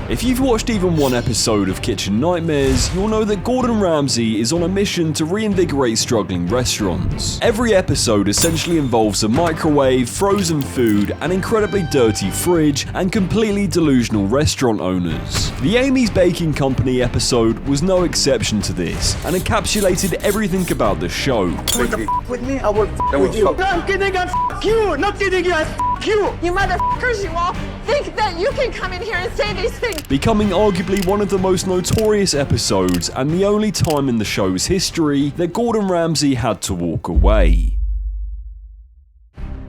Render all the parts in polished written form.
If you've watched even one episode of Kitchen Nightmares, you'll know that Gordon Ramsay is on a mission to reinvigorate struggling restaurants. Every episode essentially involves a microwave, frozen food, an incredibly dirty fridge, and completely delusional restaurant owners. The Amy's Baking Company episode was no exception to this, and encapsulated everything about the show. With me, I will with you. No, I'm kidding, I you. Not kidding you, I you. You motherfuckers, you all think that you can come in here and say these things. Becoming arguably one of the most notorious episodes and the only time in the show's history that Gordon Ramsay had to walk away.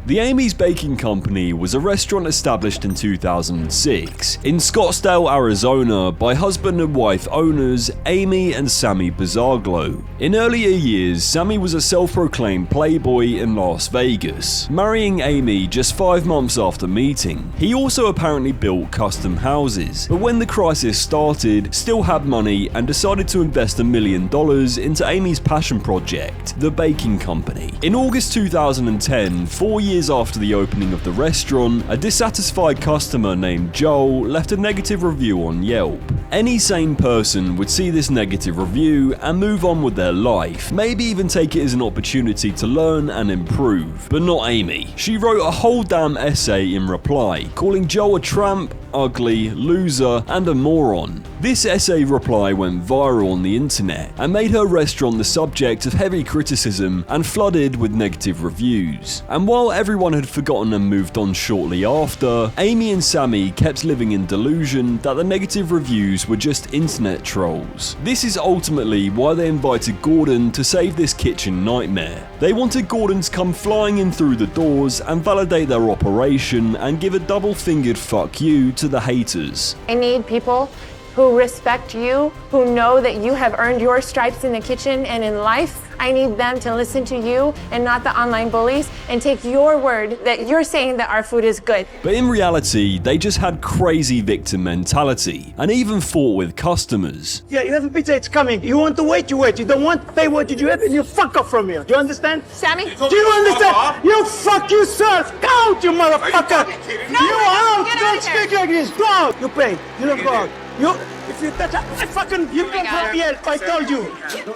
The Amy's Baking Company was a restaurant established in 2006 in Scottsdale, Arizona by husband and wife owners Amy and Samy Bouzaglo. In earlier years, Samy was a self-proclaimed playboy in Las Vegas, marrying Amy just 5 months after meeting. He also apparently built custom houses, but when the crisis started, still had money and decided to invest $1 million into Amy's passion project, the baking company. In August 2010, 4 years after the opening of the restaurant, a dissatisfied customer named Joel left a negative review on Yelp. Any sane person would see this negative review and move on with their life, maybe even take it as an opportunity to learn and improve. But not Amy. She wrote a whole damn essay in reply, calling Joel a tramp, ugly, loser, and a moron. This essay reply went viral on the internet and made her restaurant the subject of heavy criticism and flooded with negative reviews. And while everyone had forgotten and moved on shortly after, Amy and Samy kept living in delusion that the negative reviews were just internet trolls. This is ultimately why they invited Gordon to save this kitchen nightmare. They wanted Gordon to come flying in through the doors and validate their operation and give a double-fingered fuck you to the haters. I need people who respect you, who know that you have earned your stripes in the kitchen and in life. I need them to listen to you and not the online bullies and take your word that you're saying that our food is good. But in reality, they just had crazy victim mentality and even fought with customers. Yeah, you have a pizza, it's coming. You want to wait, you wait. You don't want to pay what did you have and you fuck off from here. Do you understand? Samy? Do you understand? You fuck yourself. Out, you motherfucker. No, you out. get out Don't of here. speak like this. Go out. You pay. You don't go out. You, if you touch, I fucking, you come from here. I told you.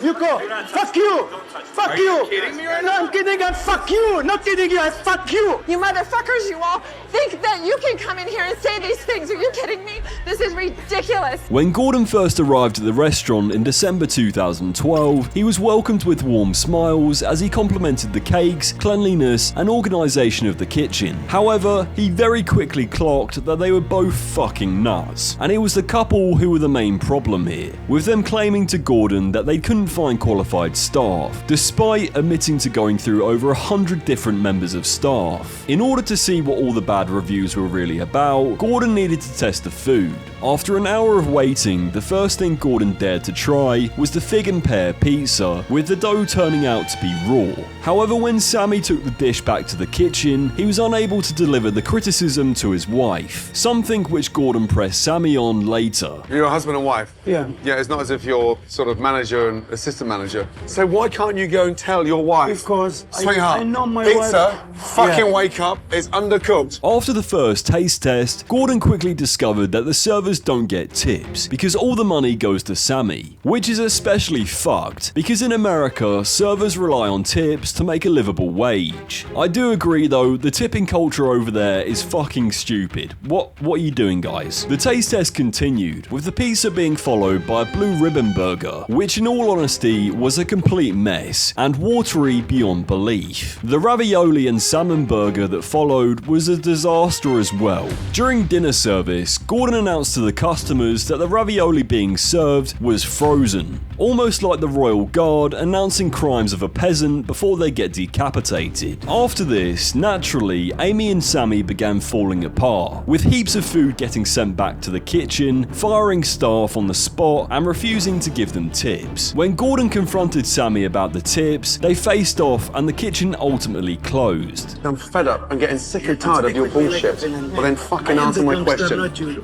You go. Fuck you. Fuck you. Are you kidding me right No, now? I'm kidding. I fuck you. Not kidding you. I fuck you. You motherfuckers, you all think that you can come in here and say these things. Are you kidding me? This is ridiculous. When Gordon first arrived at the restaurant in December 2012, he was welcomed with warm smiles as he complimented the cakes, cleanliness, and organisation of the kitchen. However, he very quickly clocked that they were both fucking nuts, and it was the couple who were the main problem here, with them claiming to Gordon that they couldn't find qualified staff, despite admitting to going through over 100 different members of staff. In order to see what all the bad reviews were really about, Gordon needed to test the food. After an hour of waiting, the first thing Gordon dared to try was the fig and pear pizza, with the dough turning out to be raw. However, when Samy took the dish back to the kitchen, he was unable to deliver the criticism to his wife, something which Gordon pressed Samy on later. You're a husband and wife? Yeah. Yeah, it's not as if you're sort of manager and assistant manager. So why can't you go and tell your wife? Because Sweetheart, I know my pizza, wife. fucking Yeah. wake up, it's undercooked. After the first taste test, Gordon quickly discovered that the servers don't get tips because all the money goes to Samy, which is especially fucked because in America, servers rely on tips to make a livable wage. I do agree though, the tipping culture over there is fucking stupid. What are you doing, guys? The taste test continued, with the pizza being followed by a blue ribbon burger, which in all honesty was a complete mess and watery beyond belief. The ravioli and salmon burger that followed was a disaster as well. During dinner service, Gordon announced to the customers that the ravioli being served was frozen, almost like the royal guard announcing crimes of a peasant before they get decapitated. After this, naturally, Amy and Samy began falling apart, with heaps of food getting sent back to the kitchen, firing staff on the spot, and refusing to give them tips. When Gordon confronted Samy about the tips, they faced off and the kitchen ultimately closed. I'm fed up. I'm getting sick and tired of your bullshit. Well, then fucking answer my question.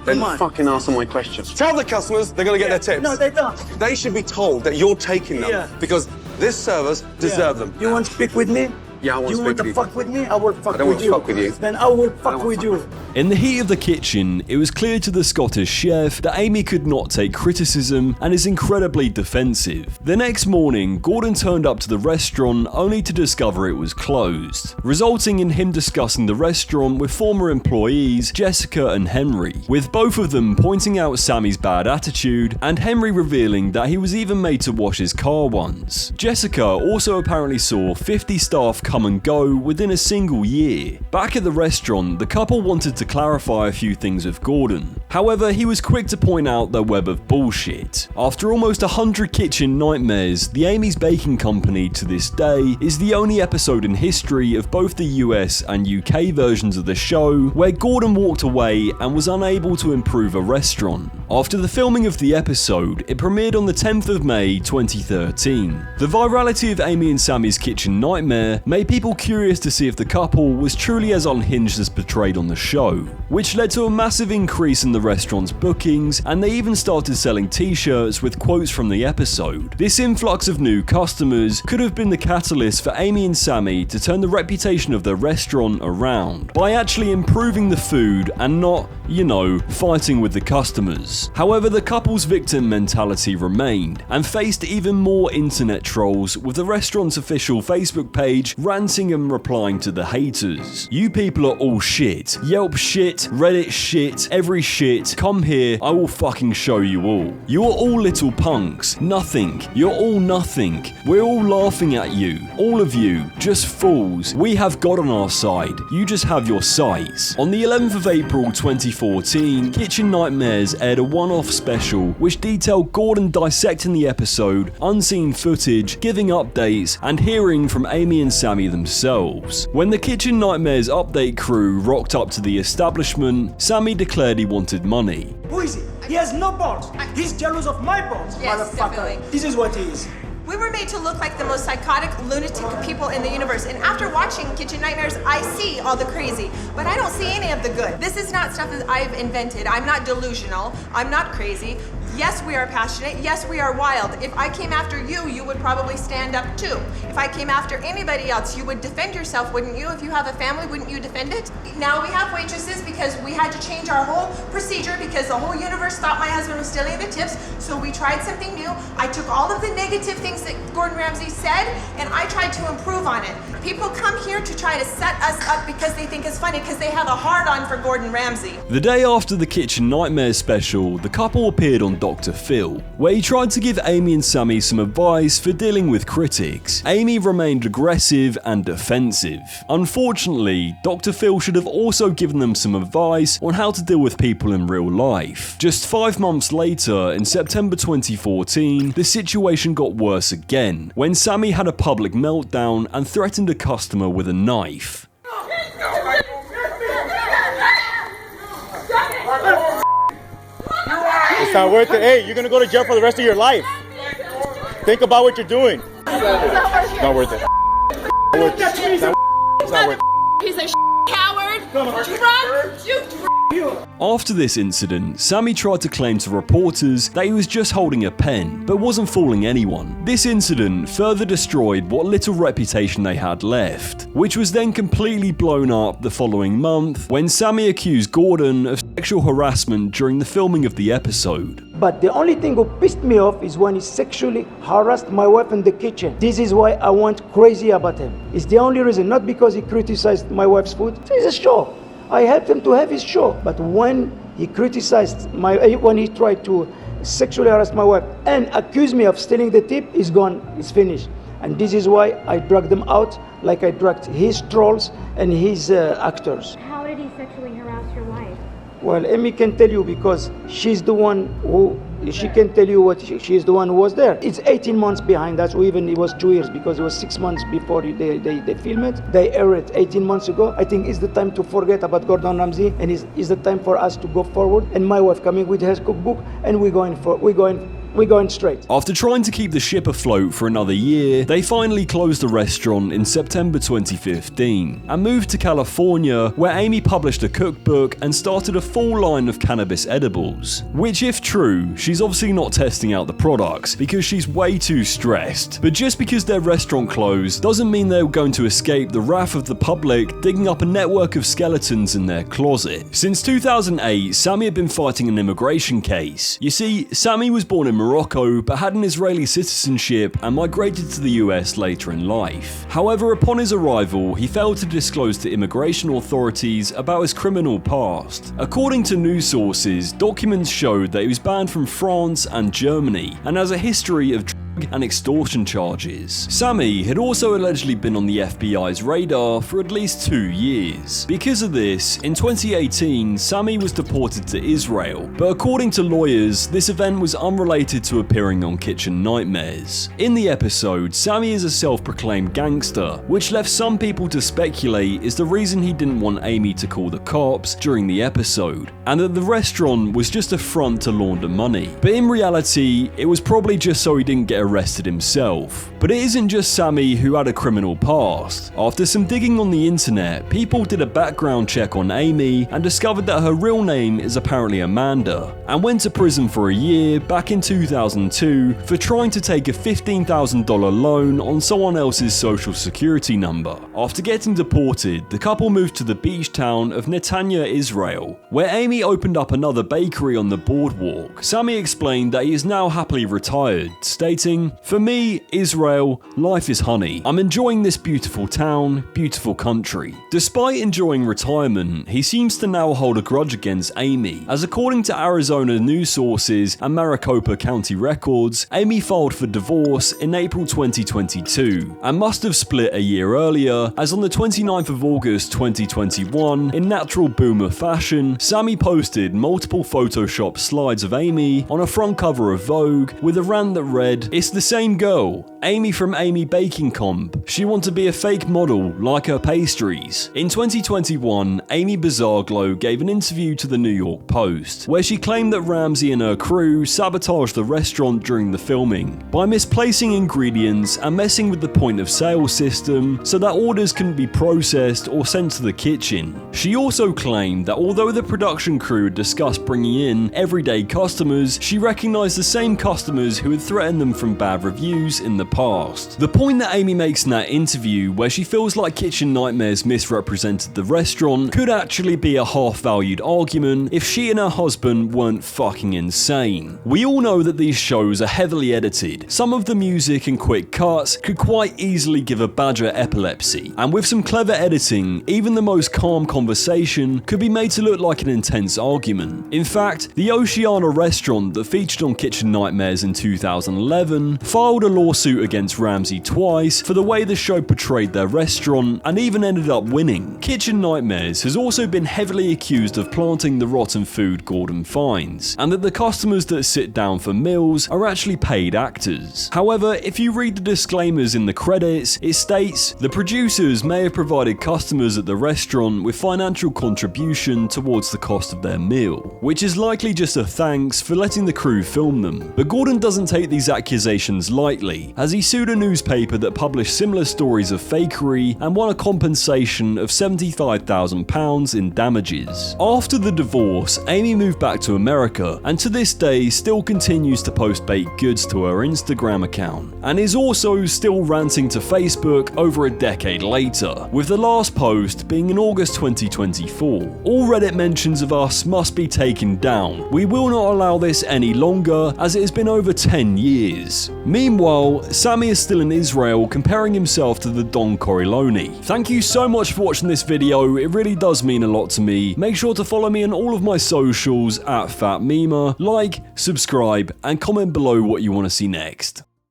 Then fucking answer my question. Tell the customers they're going to get their tips. No, they don't. They should be told that you're taking them Yeah. because this servers deserve them. You want to speak with me? Yeah, I want to You want speak to with fuck with me? I will fuck I don't with want to you. fuck with you. Then I will fuck with you. In the heat of the kitchen, it was clear to the Scottish chef that Amy could not take criticism and is incredibly defensive. The next morning, Gordon turned up to the restaurant only to discover it was closed, resulting in him discussing the restaurant with former employees Jessica and Henry, with both of them pointing out Samy's bad attitude and Henry revealing that he was even made to wash his car once. Jessica also apparently saw 50 staff come and go within a single year. Back at the restaurant, the couple wanted to clarify a few things with Gordon. However, he was quick to point out their web of bullshit. After almost 100 kitchen nightmares, the Amy's Baking Company to this day is the only episode in history of both the US and UK versions of the show where Gordon walked away and was unable to improve a restaurant. After the filming of the episode, it premiered on the 10th of May 2013. The virality of Amy and Samy's kitchen nightmare made people curious to see if the couple was truly as unhinged as portrayed on the show, which led to a massive increase in the restaurant's bookings, and they even started selling t-shirts with quotes from the episode. This influx of new customers could have been the catalyst for Amy and Samy to turn the reputation of their restaurant around by actually improving the food and not, fighting with the customers. However, the couple's victim mentality remained and faced even more internet trolls, with the restaurant's official Facebook page ranting and replying to the haters. You people are all shit. Yelp shit, Reddit shit, every shit. Come here, I will fucking show you all. You are all little punks. Nothing. You're all nothing. We're all laughing at you. All of you. Just fools. We have God on our side. You just have your sights. On the 11th of April 2014, Kitchen Nightmares aired a one-off special which detailed Gordon dissecting the episode, unseen footage, giving updates, and hearing from Amy and Samy themselves. When the Kitchen Nightmares update crew rocked up to the establishment, Samy declared he wanted money. Who is he? He has no balls. He's jealous of my balls, Yes, motherfucker. definitely. This is what he is. We were made to look like the most psychotic, lunatic people in the universe. And after watching Kitchen Nightmares, I see all the crazy, but I don't see any of the good. This is not stuff that I've invented. I'm not delusional. I'm not crazy. Yes, we are passionate. Yes, we are wild. If I came after you, you would probably stand up too. If I came after anybody else, you would defend yourself, wouldn't you? If you have a family, wouldn't you defend it? Now we have waitresses because we had to change our whole procedure because the whole universe thought my husband was stealing the tips. So we tried something new. I took all of the negative things that Gordon Ramsay said and I tried to improve on it. People come here to try to set us up because they think it's funny because they have a hard-on for Gordon Ramsay. The day after the Kitchen Nightmares special, the couple appeared on Dr. Phil, where he tried to give Amy and Samy some advice for dealing with critics. Amy remained aggressive and defensive. Unfortunately, Dr. Phil should have also given them some advice on how to deal with people in real life. Just 5 months later, in September 2014, the situation got worse again, when Samy had a public meltdown and threatened a customer with a knife. It's not worth it. Hey, you're gonna go to jail for the rest of your life. Think about what you're doing. It's not worth it. It's not worth it. Piece of coward. Drunk. You After this incident, Samy tried to claim to reporters that he was just holding a pen, but wasn't fooling anyone. This incident further destroyed what little reputation they had left, which was then completely blown up the following month when Samy accused Gordon of sexual harassment during the filming of the episode. But the only thing that pissed me off is when he sexually harassed my wife in the kitchen. This is why I went crazy about him. It's the only reason, not because he criticized my wife's food. It's a show. I helped him to have his show. But when he criticized when he tried to sexually harass my wife and accused me of stealing the tip, he's gone, it's finished. And this is why I dragged them out, like I dragged his trolls and his actors. How did he sexually harass your wife? Well, Amy can tell you because she's the one who, she can tell you what, she's the one who was there. It's 18 months behind us, or even it was 2 years because it was 6 months before they film it. They aired it 18 months ago. I think it's the time to forget about Gordon Ramsay and it's the time for us to go forward. And my wife coming with her cookbook and we're going we're going straight. After trying to keep the ship afloat for another year, they finally closed the restaurant in September 2015 and moved to California, where Amy published a cookbook and started a full line of cannabis edibles. Which, if true, she's obviously not testing out the products because she's way too stressed. But just because their restaurant closed doesn't mean they're going to escape the wrath of the public digging up a network of skeletons in their closet. Since 2008, Samy had been fighting an immigration case. You see, Samy was born in Morocco but had an Israeli citizenship and migrated to the US later in life. However, upon his arrival, he failed to disclose to immigration authorities about his criminal past. According to news sources, documents showed that he was banned from France and Germany and has a history of and extortion charges. Samy had also allegedly been on the FBI's radar for at least 2 years. Because of this, in 2018, Samy was deported to Israel, but according to lawyers, this event was unrelated to appearing on Kitchen Nightmares. In the episode, Samy is a self-proclaimed gangster, which left some people to speculate is the reason he didn't want Amy to call the cops during the episode, and that the restaurant was just a front to launder money. But in reality, it was probably just so he didn't get arrested himself. But it isn't just Samy who had a criminal past. After some digging on the internet, people did a background check on Amy and discovered that her real name is apparently Amanda, and went to prison for a year back in 2002 for trying to take a $15,000 loan on someone else's social security number. After getting deported, the couple moved to the beach town of Netanya, Israel, where Amy opened up another bakery on the boardwalk. Samy explained that he is now happily retired, stating, "For me, Israel, life is honey. I'm enjoying this beautiful town, beautiful country." Despite enjoying retirement, he seems to now hold a grudge against Amy, as according to Arizona news sources and Maricopa County records, Amy filed for divorce in April 2022 and must have split a year earlier, as on the 29th of August 2021, in natural boomer fashion, Samy posted multiple Photoshop slides of Amy on a front cover of Vogue with a rant that read, "It's the same girl, Amy from Amy Baking Comp. She wants to be a fake model like her pastries." In 2021, Amy Bouzaglo gave an interview to the New York Post, where she claimed that Ramsay and her crew sabotaged the restaurant during the filming by misplacing ingredients and messing with the point of sale system so that orders couldn't be processed or sent to the kitchen. She also claimed that although the production crew had discussed bringing in everyday customers, she recognized the same customers who had threatened them from bad reviews in the past. The point that Amy makes in that interview, where she feels like Kitchen Nightmares misrepresented the restaurant, could actually be a half-valued argument if she and her husband weren't fucking insane. We all know that these shows are heavily edited. Some of the music and quick cuts could quite easily give a badger epilepsy, and with some clever editing, even the most calm conversation could be made to look like an intense argument. In fact, the Oceana restaurant that featured on Kitchen Nightmares in 2011 filed a lawsuit against Ramsay twice for the way the show portrayed their restaurant, and even ended up winning. Kitchen Nightmares has also been heavily accused of planting the rotten food Gordon finds, and that the customers that sit down for meals are actually paid actors. However, if you read the disclaimers in the credits, it states the producers may have provided customers at the restaurant with financial contribution towards the cost of their meal, which is likely just a thanks for letting the crew film them. But Gordon doesn't take these accusations lightly, as he sued a newspaper that published similar stories of fakery and won a compensation of £75,000 in damages. After the divorce, Amy moved back to America, and to this day still continues to post baked goods to her Instagram account, and is also still ranting to Facebook over a decade later, with the last post being in August 2024. "All Reddit mentions of us must be taken down. We will not allow this any longer, as it has been over 10 years. Meanwhile, Samy is still in Israel comparing himself to the Don Corleone. Thank you so much for watching this video, it really does mean a lot to me. Make sure to follow me on all of my socials at Phat Mema, like, subscribe, and comment below what you want to see next.